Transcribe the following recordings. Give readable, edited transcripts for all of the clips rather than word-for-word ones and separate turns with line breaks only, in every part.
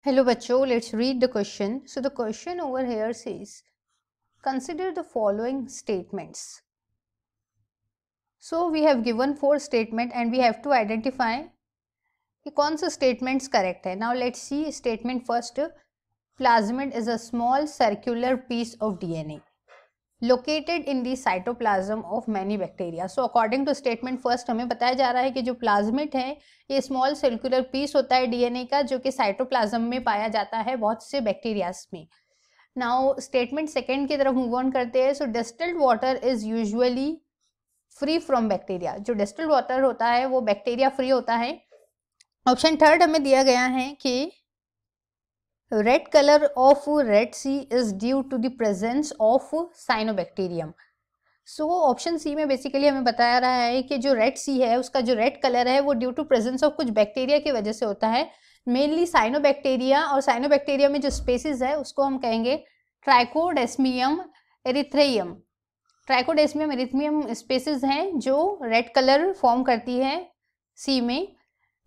Hello bachcho, let's read the question. So the question over here says, consider the following statements. So we have given 4 statements and we have to identify कि कौन सा statements correct है. Now let's see statement first. Plasmid is a small circular piece of DNA located in the cytoplasm of many bacteria. So according to statement first हमें बताया जा रहा है कि जो प्लाज्मिड है ये स्मॉल सर्कुलर पीस होता है डीएनए का जो कि साइटोप्लाज्म में पाया जाता है बहुत से बैक्टीरियाज में. नाउ स्टेटमेंट सेकेंड की तरफ मूव ऑन करते हैं. So distilled water is usually free from bacteria. जो डिस्टिल्ड वाटर होता है वो बैक्टीरिया फ्री होता है. ऑप्शन थर्ड हमें दिया गया है कि red colour of Red Sea is due to the presence of cyanobacterium. So option C में बेसिकली हमें बताया रहा है कि जो रेड सी है उसका जो रेड कलर है वो ड्यू टू प्रेजेंस ऑफ कुछ बैक्टीरिया की वजह से होता है, मेनली साइनोबैक्टीरिया. और साइनोबैक्टीरिया में जो स्पेसीज है उसको हम कहेंगे ट्राइकोडेस्मियम एरिथ्रेयम. ट्राइकोडेस्मियम एरिथ्रियम स्पेसीज हैं जो रेड कलर फॉर्म करती है सी में,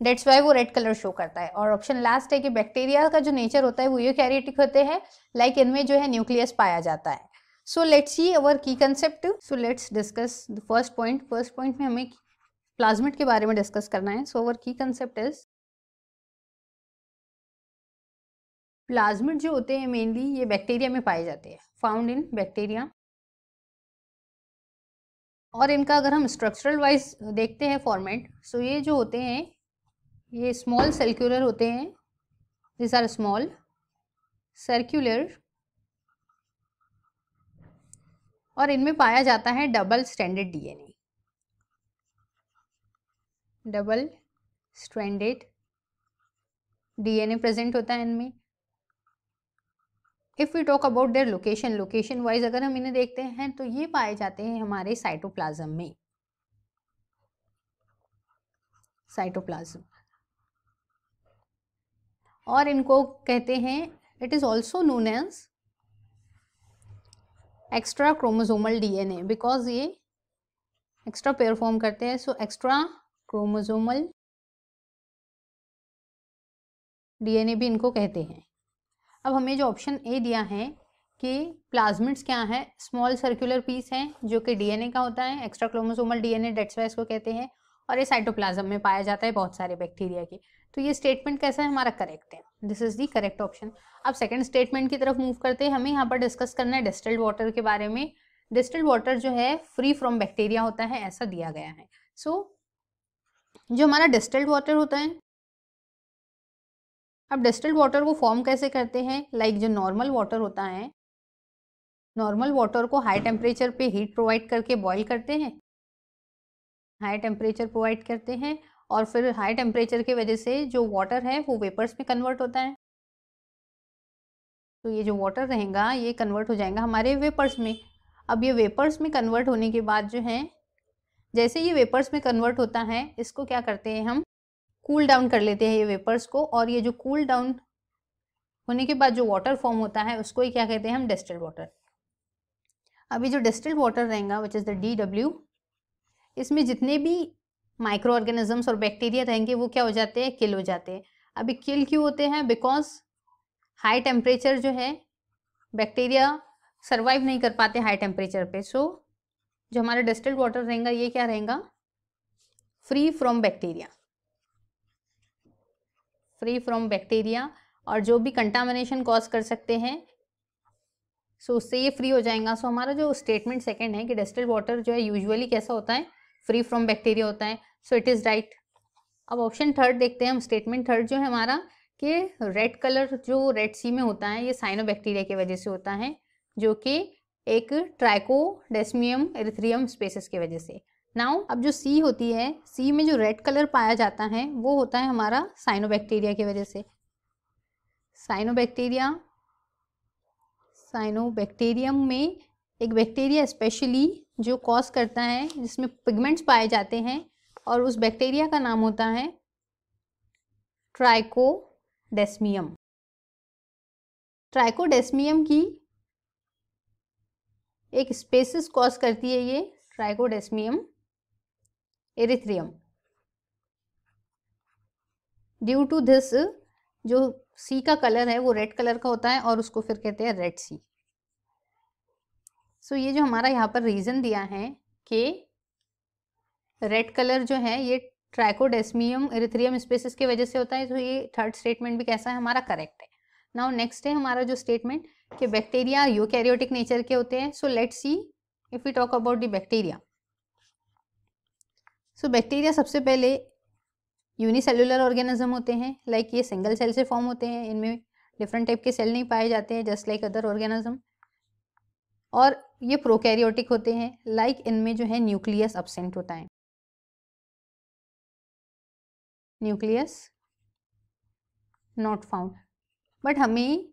डेट्स वाई वो रेड कलर शो करता है. और ऑप्शन लास्ट है कि बैक्टीरिया का जो नेचर होता है वो यूकैरियोटिक होते हैं, लाइक इनमें जो है न्यूक्लियस पाया जाता है. सो लेट्स सी अवर की concept. So let's discuss the first point. First point में हमें प्लाज्मिड के बारे में डिस्कस करना है. सो अवर की कंसेप्ट इज प्लाज्मिड जो होते हैं मेनली ये बैक्टीरिया में पाए जाते हैं, फाउंड इन बैक्टीरिया. और इनका अगर हम स्ट्रक्चरल वाइज देखते हैं फॉर्मेट, सो ये जो होते हैं ये स्मॉल सर्कुलर होते हैं. दिस आर स्मॉल सर्कुलर और इनमें पाया जाता है double stranded DNA. Double stranded DNA present होता है इनमें. If we talk about their location, location wise अगर हम इन्हें देखते हैं तो ये पाए जाते हैं हमारे साइटोप्लाज्म में. साइटोप्लाज्म और इनको कहते हैं, it is also known as extra chromosomal DNA because ये एक्स्ट्रा पेयर फॉर्म करते हैं. सो एक्स्ट्रा क्रोमोसोमल डीएनए भी इनको कहते हैं. अब हमें जो ऑप्शन ए दिया है कि प्लाज्मिड्स क्या है, स्मॉल सर्कुलर पीस है जो कि डीएनए का होता है, extra chromosomal DNA that's why इसको कहते हैं, और ये साइटोप्लाज्म में पाया जाता है बहुत सारे बैक्टीरिया के. तो ये स्टेटमेंट कैसा है हमारा करेक्ट है. This is the correct option. अब सेकंड स्टेटमेंट की तरफ मूव करते हैं. हमें यहाँ पर डिस्कस करना है डिस्टिल्ड वाटर के बारे में. डिस्टिल्ड वाटर जो है फ्री फ्रॉम बैक्टीरिया होता है ऐसा दिया गया है. सो जो हमारा डिस्टिल्ड वाटर होता है, अब डिस्टिल्ड वाटर को फॉर्म कैसे करते हैं, लाइक जो नॉर्मल वाटर होता है, नॉर्मल वाटर को हाई टेम्परेचर पे हीट प्रोवाइड करके बॉईल करते हैं, हाई टेम्परेचर प्रोवाइड करते हैं और फिर हाई टेम्परेचर की वजह से जो वाटर है वो वेपर्स में कन्वर्ट होता है. तो ये जो वाटर रहेगा ये कन्वर्ट हो जाएगा हमारे वेपर्स में. अब ये वेपर्स में कन्वर्ट होने के बाद जो है, जैसे ये वेपर्स में कन्वर्ट होता है इसको क्या करते हैं हम कूल डाउन कर लेते हैं ये वेपर्स को. और ये जो कूल डाउन होने के बाद जो वाटर फॉर्म होता है उसको ही क्या कहते हैं हम डिस्टिल्ड वाटर. अभी जो डिस्टिल्ड वाटर रहेगा विच इज़ द DW, इसमें जितने भी माइक्रो ऑर्गेनिजम्स और बैक्टीरिया रहेंगे वो क्या हो जाते हैं, किल हो जाते हैं. अभी किल क्यों होते हैं, बिकॉज हाई टेम्परेचर जो है बैक्टीरिया सर्वाइव नहीं कर पाते हाई टेम्परेचर पे. सो जो हमारा डिस्टिल्ड वाटर रहेगा ये क्या रहेगा, free from bacteria, free from bacteria. और जो भी कंटामिनेशन कॉज कर सकते हैं सो उससे ये फ्री हो जाएगा. सो हमारा जो स्टेटमेंट सेकंड है कि डिस्टिल्ड वाटर जो है यूजुअली कैसा होता है, फ्री फ्रॉम बैक्टीरिया होता है. So it is right. अब ऑप्शन थर्ड देखते हैं हम. स्टेटमेंट थर्ड जो है हमारा कि रेड कलर जो रेड सी में होता है ये साइनोबैक्टीरिया की वजह से होता है, जो कि एक ट्राइकोडेस्मियम एरिथ्रियम स्पेसिस की वजह से. नाउ अब जो सी होती है, सी में जो रेड कलर पाया जाता है वो होता है हमारा साइनोबैक्टीरिया की वजह से. साइनोबैक्टीरिया, साइनोबैक्टीरियम में एक बैक्टीरिया स्पेशली जो कॉज करता है जिसमें पिगमेंट्स पाए जाते हैं और उस बैक्टीरिया का नाम होता है ट्राइकोडेस्मियम. ट्राइकोडेस्मियम की एक स्पेसिस कॉज करती है ये ट्राइकोडेस्मियम एरिथ्रियम. ड्यू टू दिस जो सी का कलर है वो रेड कलर का होता है और उसको फिर कहते हैं रेड सी। सो ये जो हमारा यहाँ पर रीज़न दिया है कि रेड कलर जो है ये ट्राइकोडेस्मियम इरिथ्रियम स्पीसीज की वजह से होता है, तो ये थर्ड स्टेटमेंट भी कैसा है हमारा करेक्ट है। नाउ नेक्स्ट है हमारा जो स्टेटमेंट कि बैक्टीरिया यूकैरियोटिक नेचर के होते हैं। So let's see if we talk about the bacteria. So bacteria सबसे पहले यूनिसेलुलर ऑर्गेनिज्म होते हैं, लाइक ये सिंगल सेल से फॉर्म होते हैं, इनमें डिफरेंट टाइप के सेल नहीं पाए जाते हैं जस्ट लाइक अदर ऑर्गेनिज्म। और ये प्रोकैरियोटिक होते हैं, लाइक इनमें जो है न्यूक्लियस अब्सेंट होता है, न्यूक्लियस नॉट फाउंड। बट हमें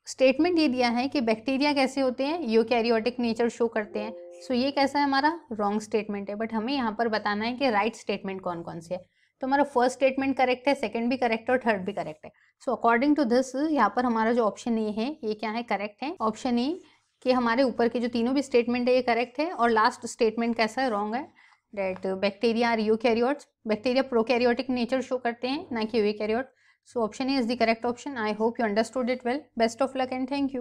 स्टेटमेंट ये दिया है कि बैक्टीरिया कैसे होते हैं, यूकैरियोटिक नेचर शो करते हैं। सो ये कैसा है हमारा रॉन्ग स्टेटमेंट है, बट हमें यहाँ पर बताना है कि राइट स्टेटमेंट कौन कौन से है। तो हमारा फर्स्ट स्टेटमेंट करेक्ट है, सेकंड भी करेक्ट है और थर्ड भी करेक्ट है। सो अकॉर्डिंग टू दिस यहाँ पर हमारा जो ऑप्शन ए है ये क्या है, करेक्ट है। ऑप्शन ए कि हमारे ऊपर के जो तीनों भी स्टेटमेंट है ये करेक्ट है, और लास्ट स्टेटमेंट कैसा है, रॉन्ग है। That bacteria are eukaryotes, bacteria prokaryotic nature show करते हैं ना कि eukaryote. So option A is the correct option. I hope you understood it well. Best of luck and thank you.